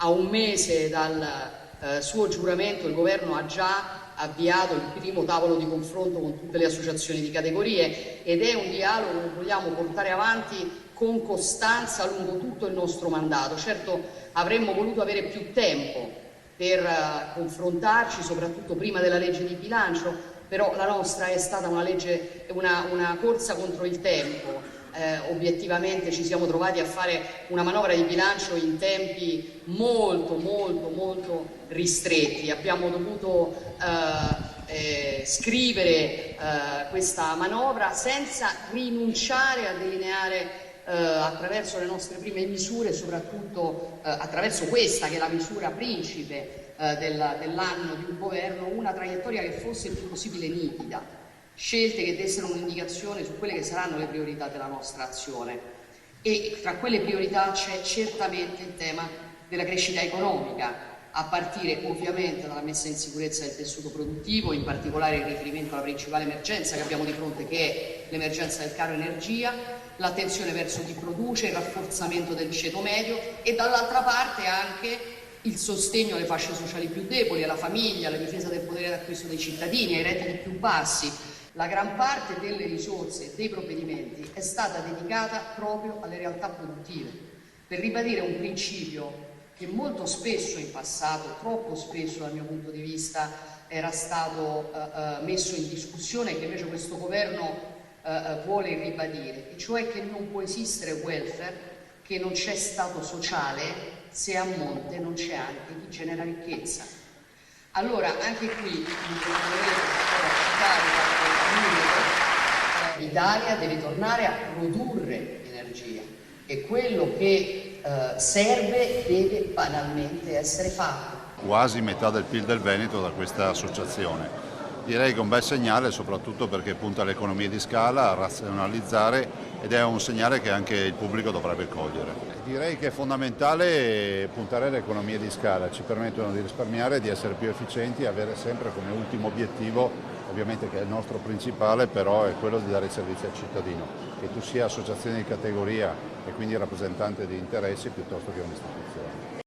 A un mese dal suo giuramento il governo ha già avviato il primo tavolo di confronto con tutte le associazioni di categorie ed è un dialogo che vogliamo portare avanti con costanza lungo tutto il nostro mandato. Certo, avremmo voluto avere più tempo per confrontarci, soprattutto prima della legge di bilancio, però la nostra è stata una corsa contro il tempo. Obiettivamente ci siamo trovati a fare una manovra di bilancio in tempi molto ristretti. Abbiamo dovuto scrivere questa manovra senza rinunciare a delineare attraverso le nostre prime misure, soprattutto attraverso questa che è la misura principe dell'anno di un governo, una traiettoria che fosse il più possibile nitida, scelte che dessero un'indicazione su quelle che saranno le priorità della nostra azione. E tra quelle priorità c'è certamente il tema della crescita economica, a partire ovviamente dalla messa in sicurezza del tessuto produttivo, in particolare in riferimento alla principale emergenza che abbiamo di fronte, che è l'emergenza del caro energia, l'attenzione verso chi produce, il rafforzamento del ceto medio e dall'altra parte anche il sostegno alle fasce sociali più deboli, alla famiglia, alla difesa del potere d'acquisto dei cittadini, ai redditi più bassi. La gran parte delle risorse e dei provvedimenti è stata dedicata proprio alle realtà produttive, per ribadire un principio che molto spesso in passato, troppo spesso dal mio punto di vista, era stato messo in discussione e che invece questo governo vuole ribadire, e cioè che non può esistere welfare, che non c'è stato sociale se a monte non c'è anche chi genera ricchezza. Allora anche qui mi permetterete citare qualche numero. L'Italia deve tornare a produrre energia e quello che serve deve banalmente essere fatto. Quasi metà del PIL del Veneto da questa associazione. Direi che è un bel segnale, soprattutto perché punta all'economia di scala, a razionalizzare, ed è un segnale che anche il pubblico dovrebbe cogliere. Direi che è fondamentale puntare all'economia di scala, ci permettono di risparmiare, di essere più efficienti e avere sempre come ultimo obiettivo, ovviamente che è il nostro principale, però è quello di dare servizio al cittadino, che tu sia associazione di categoria e quindi rappresentante di interessi piuttosto che un'istituzione.